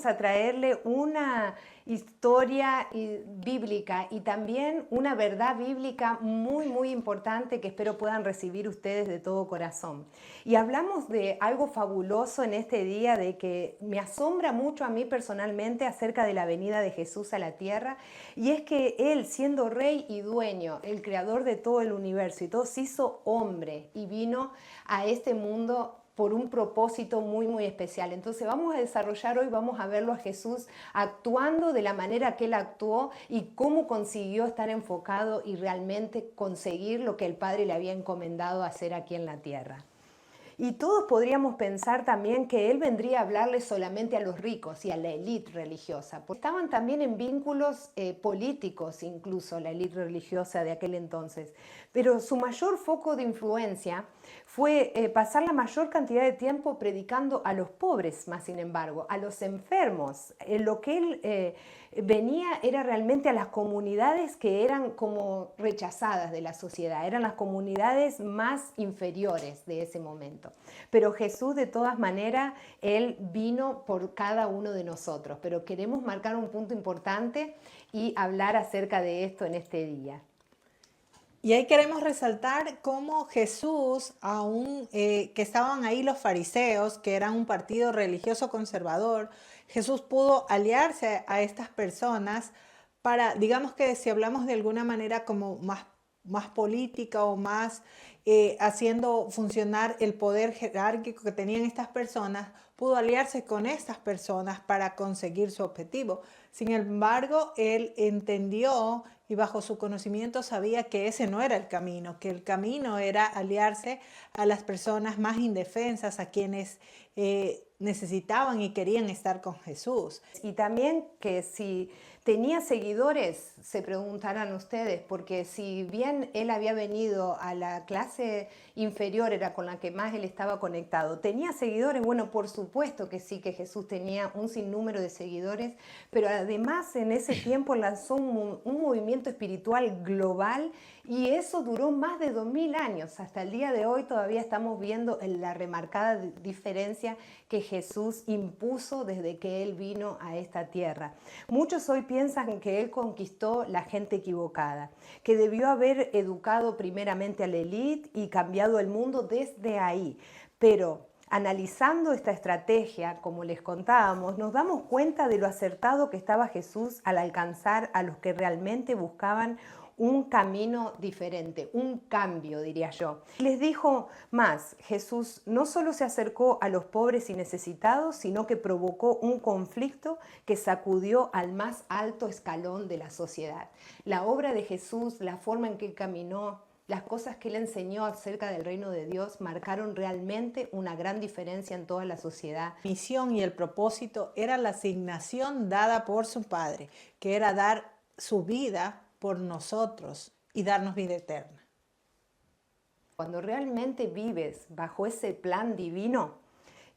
vamos a traerle una historia bíblica y también una verdad bíblica muy, muy importante que espero puedan recibir ustedes de todo corazón. Y hablamos de algo fabuloso en este día, de que me asombra mucho a mí personalmente acerca de la venida de Jesús a la tierra, y es que Él, siendo rey y dueño, el creador de todo el universo y todo, se hizo hombre y vino a este mundo por un propósito muy, muy especial. Entonces vamos a desarrollar hoy, vamos a verlo a Jesús actuando de la manera que Él actuó y cómo consiguió estar enfocado y realmente conseguir lo que el Padre le había encomendado hacer aquí en la tierra. Y todos podríamos pensar también que Él vendría a hablarle solamente a los ricos y a la élite religiosa, porque estaban también en vínculos políticos, incluso la élite religiosa de aquel entonces. Pero su mayor foco de influencia fue pasar la mayor cantidad de tiempo predicando a los pobres, más sin embargo, a los enfermos. Lo que Él venía era realmente a las comunidades que eran como rechazadas de la sociedad, eran las comunidades más inferiores de ese momento. Pero Jesús, de todas maneras, Él vino por cada uno de nosotros. Pero queremos marcar un punto importante y hablar acerca de esto en este día. Y ahí queremos resaltar cómo Jesús, aún que estaban ahí los fariseos, que eran un partido religioso conservador, Jesús pudo aliarse a estas personas para, digamos que si hablamos de alguna manera como más política o más haciendo funcionar el poder jerárquico que tenían estas personas, pudo aliarse con estas personas para conseguir su objetivo. Sin embargo, él entendió y bajo su conocimiento sabía que ese no era el camino, que el camino era aliarse a las personas más indefensas, a quienes necesitaban y querían estar con Jesús. Y también que si tenía seguidores, se preguntarán ustedes, porque si bien él había venido a la clase inferior, era con la que más él estaba conectado, ¿tenía seguidores? Bueno, por supuesto que sí, que Jesús tenía un sinnúmero de seguidores, pero además en ese tiempo lanzó un movimiento espiritual global y eso duró más de 2000 años. Hasta el día de hoy todavía estamos viendo la remarcada diferencia que Jesús impuso desde que Él vino a esta tierra. Muchos hoy piensan que Él conquistó la gente equivocada, que debió haber educado primeramente a la élite y cambiado el mundo desde ahí. Pero analizando esta estrategia, como les contábamos, nos damos cuenta de lo acertado que estaba Jesús al alcanzar a los que realmente buscaban un camino diferente, un cambio, diría yo. Les dijo más, Jesús no solo se acercó a los pobres y necesitados, sino que provocó un conflicto que sacudió al más alto escalón de la sociedad. La obra de Jesús, la forma en que él caminó, las cosas que él enseñó acerca del reino de Dios marcaron realmente una gran diferencia en toda la sociedad. La misión y el propósito era la asignación dada por su Padre, que era dar su vida por nosotros y darnos vida eterna. Cuando realmente vives bajo ese plan divino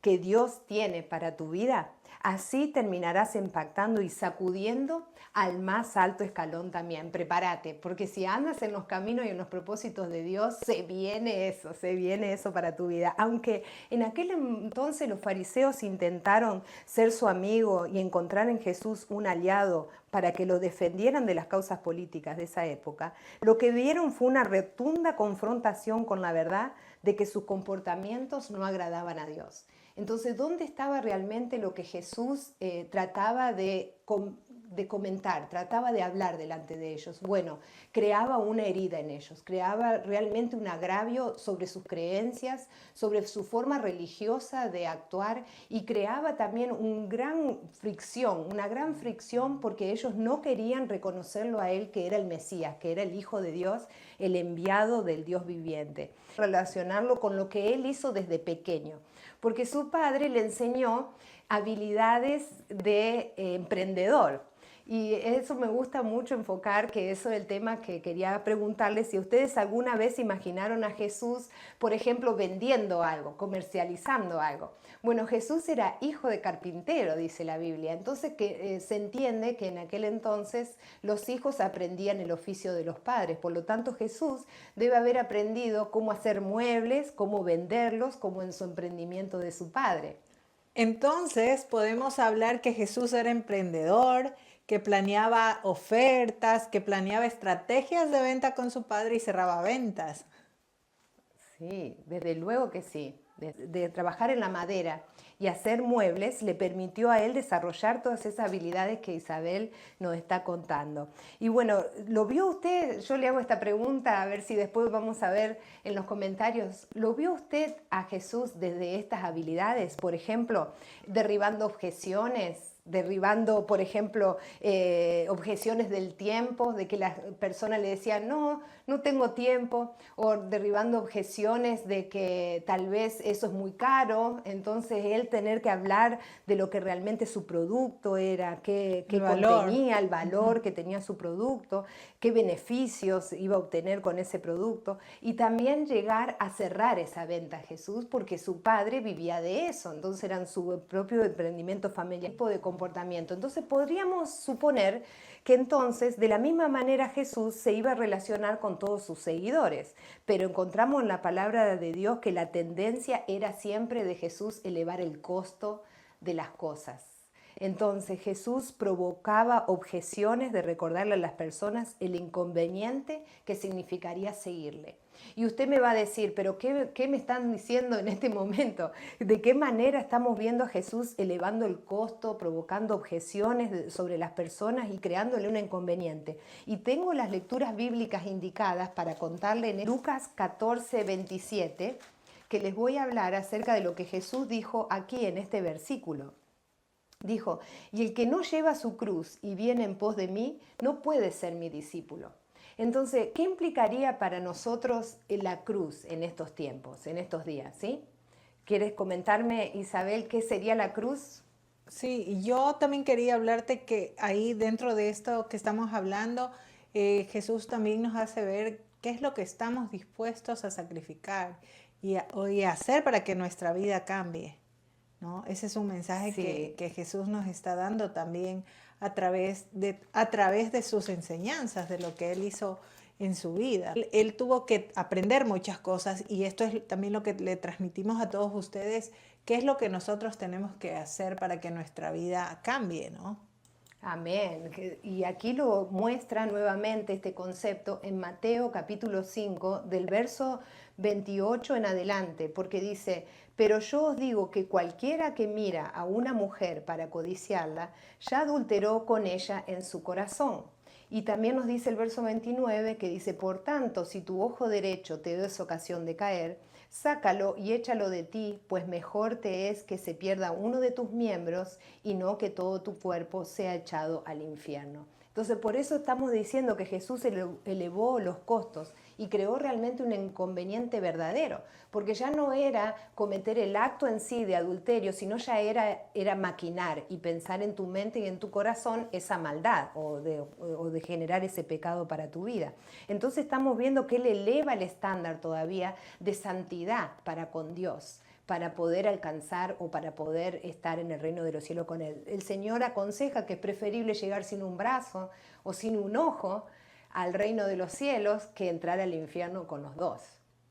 que Dios tiene para tu vida, así terminarás impactando y sacudiendo al más alto escalón también. Prepárate, porque si andas en los caminos y en los propósitos de Dios, se viene eso para tu vida. Aunque en aquel entonces los fariseos intentaron ser su amigo y encontrar en Jesús un aliado para que lo defendieran de las causas políticas de esa época, lo que vieron fue una rotunda confrontación con la verdad de que sus comportamientos no agradaban a Dios. Entonces, ¿dónde estaba realmente lo que Jesús trataba de comentar, trataba de hablar delante de ellos? Bueno, creaba una herida en ellos, creaba realmente un agravio sobre sus creencias, sobre su forma religiosa de actuar y creaba también una gran fricción porque ellos no querían reconocerlo a él que era el Mesías, que era el Hijo de Dios, el enviado del Dios viviente. Relacionarlo con lo que él hizo desde pequeño, porque su padre le enseñó habilidades de emprendedor. Y eso me gusta mucho enfocar, que eso es el tema que quería preguntarles, si ustedes alguna vez imaginaron a Jesús, por ejemplo, vendiendo algo, comercializando algo. Bueno, Jesús era hijo de carpintero, dice la Biblia, entonces se entiende que en aquel entonces los hijos aprendían el oficio de los padres, por lo tanto Jesús debe haber aprendido cómo hacer muebles, cómo venderlos, como en su emprendimiento de su padre. Entonces podemos hablar que Jesús era emprendedor, que planeaba ofertas, que planeaba estrategias de venta con su padre y cerraba ventas. Sí, desde luego que sí. De trabajar en la madera y hacer muebles le permitió a él desarrollar todas esas habilidades que Isabel nos está contando. Y bueno, ¿lo vio usted? Yo le hago esta pregunta a ver si después vamos a ver en los comentarios. ¿Lo vio usted a Jesús desde estas habilidades? Por ejemplo, derribando objeciones, derribando, por ejemplo, objeciones del tiempo, de que las personas le decían, no, no tengo tiempo, o derribando objeciones de que tal vez eso es muy caro, entonces él tener que hablar de lo que realmente su producto era, qué El valor. contenía, el valor que tenía su producto, qué beneficios iba a obtener con ese producto, y también llegar a cerrar esa venta a Jesús, porque su padre vivía de eso, entonces eran su propio emprendimiento familiar, tipo de comportamiento. Entonces podríamos suponer que entonces de la misma manera Jesús se iba a relacionar con todos sus seguidores, pero encontramos en la palabra de Dios que la tendencia era siempre de Jesús elevar el costo de las cosas. Entonces Jesús provocaba objeciones de recordarle a las personas el inconveniente que significaría seguirle. Y usted me va a decir, pero ¿qué me están diciendo en este momento? ¿De qué manera estamos viendo a Jesús elevando el costo, provocando objeciones sobre las personas y creándole un inconveniente? Y tengo las lecturas bíblicas indicadas para contarle en Lucas 14:27, que les voy a hablar acerca de lo que Jesús dijo aquí en este versículo. Dijo, y el que no lleva su cruz y viene en pos de mí, no puede ser mi discípulo. Entonces, ¿qué implicaría para nosotros la cruz en estos tiempos, en estos días? ¿Sí? ¿Quieres comentarme, Isabel, qué sería la cruz? Sí, yo también quería hablarte que ahí dentro de esto que estamos hablando, Jesús también nos hace ver qué es lo que estamos dispuestos a sacrificar y a hacer para que nuestra vida cambie, ¿no? Ese es un mensaje Sí, que Jesús nos está dando también a través de sus enseñanzas, de lo que Él hizo en su vida. Él tuvo que aprender muchas cosas y esto es también lo que le transmitimos a todos ustedes, qué es lo que nosotros tenemos que hacer para que nuestra vida cambie, ¿no? amén. Y aquí lo muestra nuevamente este concepto en Mateo capítulo 5, del verso 28 en adelante, porque dice, pero yo os digo que cualquiera que mira a una mujer para codiciarla, ya adulteró con ella en su corazón. Y también nos dice el verso 29 que dice, por tanto, si tu ojo derecho te es ocasión de caer, sácalo y échalo de ti, pues mejor te es que se pierda uno de tus miembros y no que todo tu cuerpo sea echado al infierno. Entonces, por eso estamos diciendo que Jesús elevó los costos y creó realmente un inconveniente verdadero, porque ya no era cometer el acto en sí de adulterio, sino ya era maquinar y pensar en tu mente y en tu corazón esa maldad o de generar ese pecado para tu vida. Entonces estamos viendo que Él eleva el estándar todavía de santidad para con Dios, para poder alcanzar o para poder estar en el reino de los cielos con Él. El Señor aconseja que es preferible llegar sin un brazo o sin un ojo al reino de los cielos que entrar al infierno con los dos,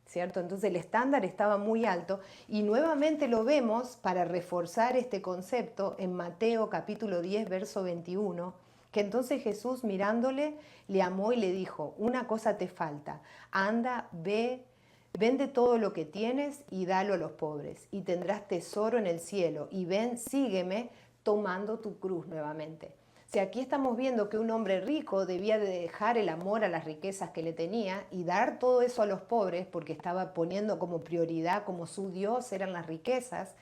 ¿cierto? Entonces el estándar estaba muy alto y nuevamente lo vemos para reforzar este concepto en Mateo capítulo 10, verso 21, que entonces Jesús mirándole le amó y le dijo, una cosa te falta, anda, ve, vende todo lo que tienes y dalo a los pobres, y tendrás tesoro en el cielo, y ven, sígueme, tomando tu cruz nuevamente. O sea, aquí estamos viendo que un hombre rico debía de dejar el amor a las riquezas que le tenía y dar todo eso a los pobres porque estaba poniendo como prioridad, como su Dios eran las riquezas.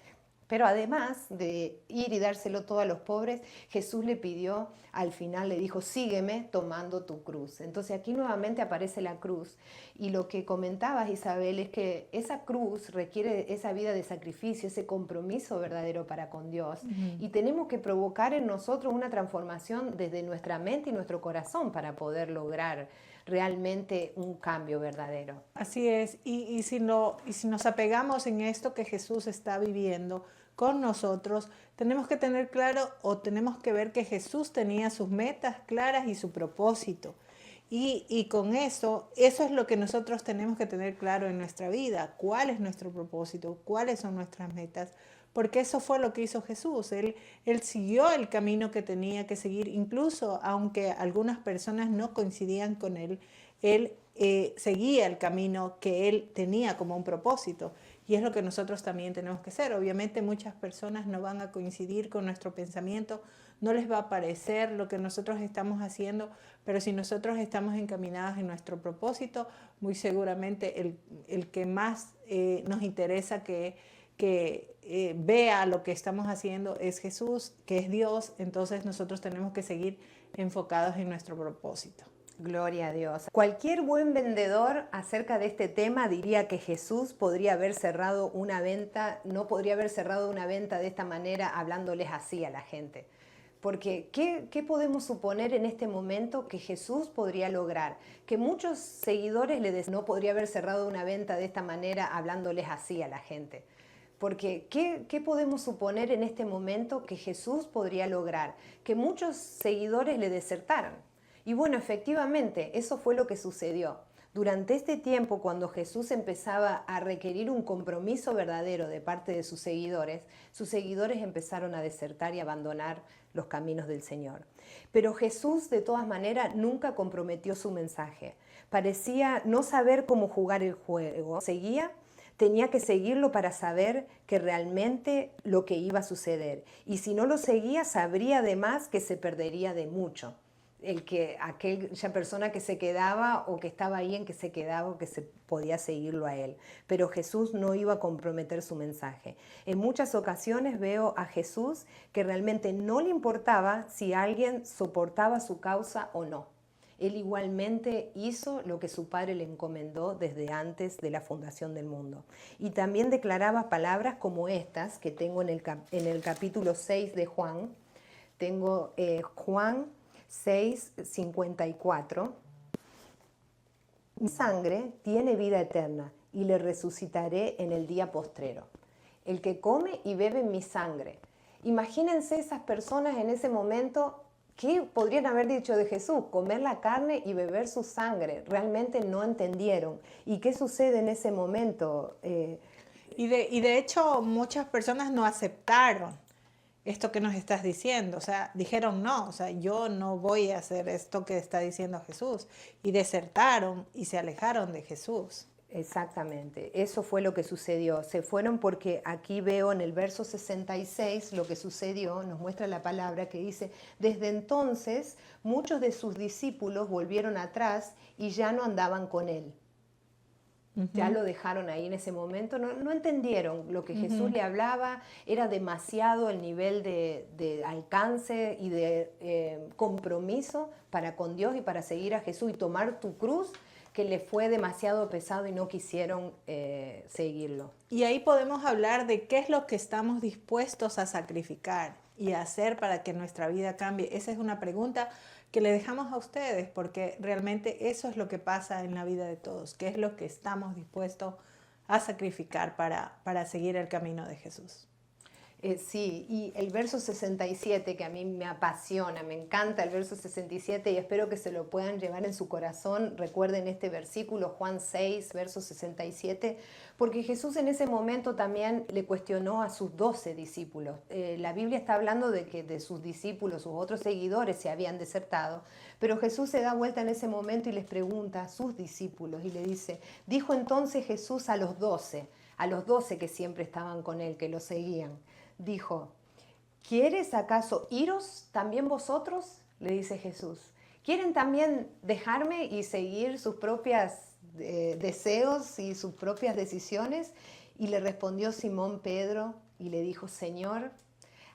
Pero además de ir y dárselo todo a los pobres, Jesús le pidió, al final le dijo, sígueme tomando tu cruz. Entonces aquí nuevamente aparece la cruz. Y lo que comentabas, Isabel, es que esa cruz requiere esa vida de sacrificio, ese compromiso verdadero para con Dios. Ujú. Y tenemos que provocar en nosotros una transformación desde nuestra mente y nuestro corazón para poder lograr realmente un cambio verdadero. Así es, y si nos apegamos en esto que Jesús está viviendo con nosotros, tenemos que tener claro o tenemos que ver que Jesús tenía sus metas claras y su propósito. Y con eso es lo que nosotros tenemos que tener claro en nuestra vida, cuál es nuestro propósito, cuáles son nuestras metas, porque eso fue lo que hizo Jesús. Él siguió el camino que tenía que seguir, incluso aunque algunas personas no coincidían con él, él seguía el camino que él tenía como un propósito. Y es lo que nosotros también tenemos que hacer. Obviamente muchas personas no van a coincidir con nuestro pensamiento, no les va a parecer lo que nosotros estamos haciendo, pero si nosotros estamos encaminados en nuestro propósito, muy seguramente el que más nos interesa que vea lo que estamos haciendo es Jesús, que es Dios. Entonces nosotros tenemos que seguir enfocados en nuestro propósito. Gloria a Dios. Cualquier buen vendedor acerca de este tema diría que Jesús podría haber cerrado una venta, no podría haber cerrado una venta de esta manera hablándoles así a la gente. Porque ¿qué podemos suponer en este momento que Jesús podría lograr? Que muchos seguidores no podría haber cerrado una venta de esta manera hablándoles así a la gente. Porque ¿qué podemos suponer en este momento que Jesús podría lograr? Que muchos seguidores le desertaran. Y bueno, efectivamente, eso fue lo que sucedió. Durante este tiempo, cuando Jesús empezaba a requerir un compromiso verdadero de parte de sus seguidores empezaron a desertar y abandonar los caminos del Señor. Pero Jesús, de todas maneras, nunca comprometió su mensaje. Parecía no saber cómo jugar el juego. Tenía que seguirlo para saber que realmente lo que iba a suceder. Y si no lo seguía, sabría además que se perdería de mucho. Aquella persona que se quedaba o que estaba ahí en que se quedaba o que se podía seguirlo a él. Pero Jesús no iba a comprometer su mensaje. En muchas ocasiones veo a Jesús que realmente no le importaba si alguien soportaba su causa o no. Él igualmente hizo lo que su Padre le encomendó desde antes de la fundación del mundo. Y también declaraba palabras como estas que tengo en el capítulo 6 de Juan. Tengo Juan 6:54. Mi sangre tiene vida eterna y le resucitaré en el día postrero. El que come y bebe mi sangre. Imagínense esas personas en ese momento. ¿Qué podrían haber dicho de Jesús? Comer la carne y beber su sangre. Realmente no entendieron. ¿Y qué sucede en ese momento? Y de hecho muchas personas no aceptaron esto que nos estás diciendo, o sea, dijeron no, o sea, yo no voy a hacer esto que está diciendo Jesús, y desertaron y se alejaron de Jesús. Exactamente, eso fue lo que sucedió. Se fueron porque aquí veo en el verso 66 lo que sucedió, nos muestra la palabra que dice, desde entonces muchos de sus discípulos volvieron atrás y ya no andaban con él. Ya lo dejaron ahí en ese momento, no entendieron lo que Jesús le hablaba, era demasiado el nivel de alcance y de compromiso para con Dios y para seguir a Jesús y tomar tu cruz, que le fue demasiado pesado y no quisieron seguirlo. Y ahí podemos hablar de qué es lo que estamos dispuestos a sacrificar y a hacer para que nuestra vida cambie. Esa es una pregunta que le dejamos a ustedes, porque realmente eso es lo que pasa en la vida de todos. ¿Qué es lo que estamos dispuestos a sacrificar para seguir el camino de Jesús? Sí, y el verso 67, que a mí me apasiona, me encanta el verso 67 y espero que se lo puedan llevar en su corazón. Recuerden este versículo, Juan 6, verso 67, porque Jesús en ese momento también le cuestionó a sus 12 discípulos. La Biblia está hablando de que de sus discípulos, sus otros seguidores se habían desertado, pero Jesús se da vuelta en ese momento y les pregunta a sus discípulos y le dice, dijo entonces Jesús a los 12 que siempre estaban con él, que lo seguían. Dijo, ¿quieres acaso iros también vosotros? Le dice Jesús. ¿Quieren también dejarme y seguir sus propios deseos y sus propias decisiones? Y le respondió Simón Pedro y le dijo, Señor,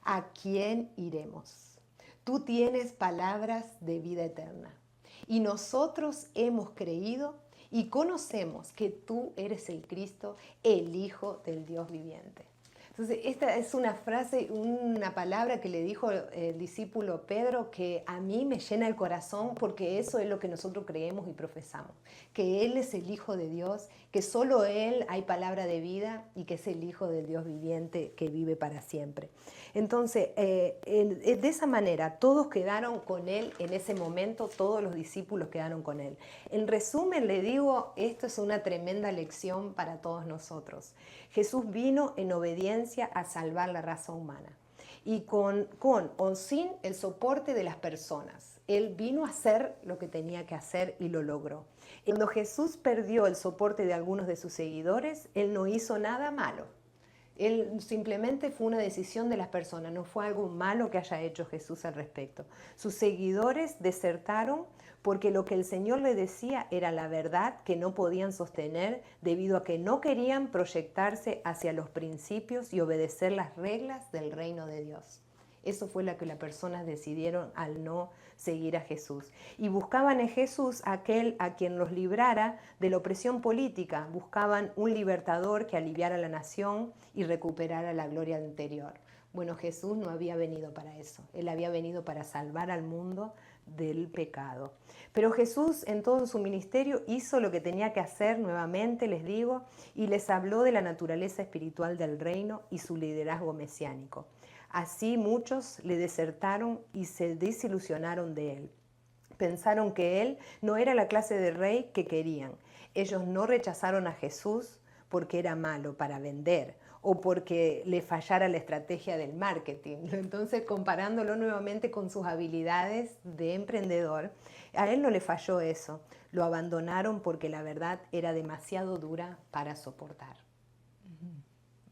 ¿a quién iremos? Tú tienes palabras de vida eterna. Y nosotros hemos creído y conocemos que tú eres el Cristo, el Hijo del Dios viviente. Entonces, esta es una frase, una palabra que le dijo el discípulo Pedro que a mí me llena el corazón porque eso es lo que nosotros creemos y profesamos. Que Él es el Hijo de Dios, que solo Él hay palabra de vida y que es el Hijo del Dios viviente que vive para siempre. Entonces, de esa manera, todos quedaron con Él en ese momento, todos los discípulos quedaron con Él. En resumen, le digo, esto es una tremenda lección para todos nosotros. Jesús vino en obediencia obediencia a salvar la raza humana. Y con o sin el soporte de las personas. Él vino a hacer lo que tenía que hacer y lo logró. Cuando Jesús perdió el soporte de algunos de sus seguidores, Él no hizo nada malo. Él simplemente fue una decisión de las personas, no fue algo malo que haya hecho Jesús al respecto. Sus seguidores desertaron porque lo que el Señor le decía era la verdad que no podían sostener debido a que no querían proyectarse hacia los principios y obedecer las reglas del reino de Dios. Eso fue lo que las personas decidieron al no seguir a Jesús. Y buscaban en Jesús aquel a quien los librara de la opresión política. Buscaban un libertador que aliviara la nación y recuperara la gloria anterior. Bueno, Jesús no había venido para eso. Él había venido para salvar al mundo del pecado. Pero Jesús en todo su ministerio hizo lo que tenía que hacer nuevamente, les digo, y les habló de la naturaleza espiritual del reino y su liderazgo mesiánico. Así muchos le desertaron y se desilusionaron de él. Pensaron que él no era la clase de rey que querían. Ellos no rechazaron a Jesús porque era malo para vender o porque le fallara la estrategia del marketing. Entonces, comparándolo nuevamente con sus habilidades de emprendedor, a él no le falló eso. Lo abandonaron porque la verdad era demasiado dura para soportar.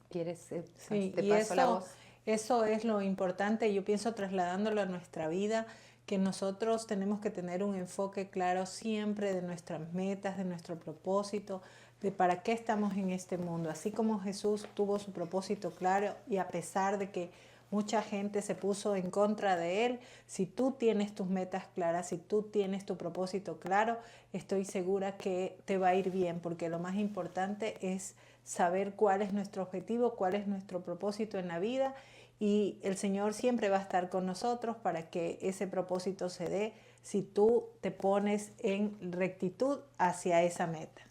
¿Quieres? Sí, Te y paso la voz. eso es lo importante, yo pienso trasladándolo a nuestra vida, que nosotros tenemos que tener un enfoque claro siempre de nuestras metas, de nuestro propósito, de para qué estamos en este mundo. Así como Jesús tuvo su propósito claro y a pesar de que mucha gente se puso en contra de él, si tú tienes tus metas claras, si tú tienes tu propósito claro, estoy segura que te va a ir bien, porque lo más importante es saber cuál es nuestro objetivo, cuál es nuestro propósito en la vida, y el Señor siempre va a estar con nosotros para que ese propósito se dé si tú te pones en rectitud hacia esa meta.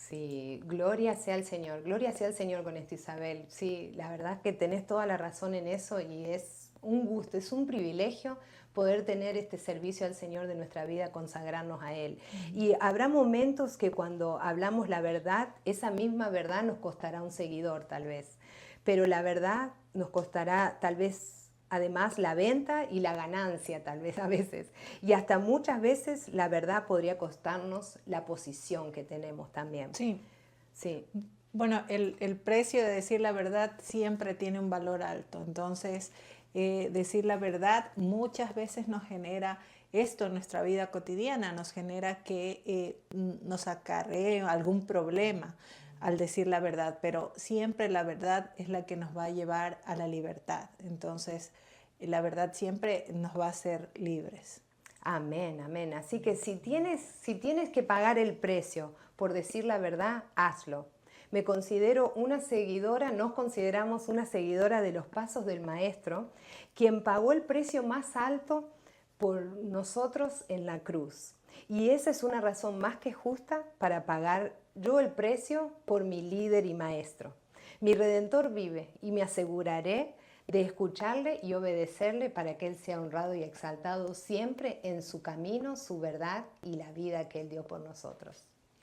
Sí, gloria sea al Señor con esto, Isabel. Sí, la verdad es que tenés toda la razón en eso y es un gusto, es un privilegio poder tener este servicio al Señor de nuestra vida, consagrarnos a Él. Y habrá momentos que cuando hablamos la verdad, esa misma verdad nos costará un seguidor tal vez, pero la verdad nos costará tal vez además la venta y la ganancia tal vez a veces. Y hasta muchas veces la verdad podría costarnos la posición que tenemos también. Sí. Sí. Bueno, el precio de decir la verdad siempre tiene un valor alto. Entonces, decir la verdad muchas veces nos genera esto en nuestra vida cotidiana, nos genera que nos acarree algún problema al decir la verdad, pero siempre la verdad es la que nos va a llevar a la libertad. Entonces, la verdad siempre nos va a hacer libres. Amén, amén. Así que si tienes que pagar el precio por decir la verdad, hazlo. Me considero una seguidora, nos consideramos una seguidora de los pasos del Maestro, quien pagó el precio más alto por nosotros en la cruz. Y esa es una razón más que justa para pagar yo el precio por mi líder y maestro. Mi Redentor vive y me aseguraré de escucharle y obedecerle para que Él sea honrado y exaltado siempre en su camino, su verdad y la vida que Él dio por nosotros.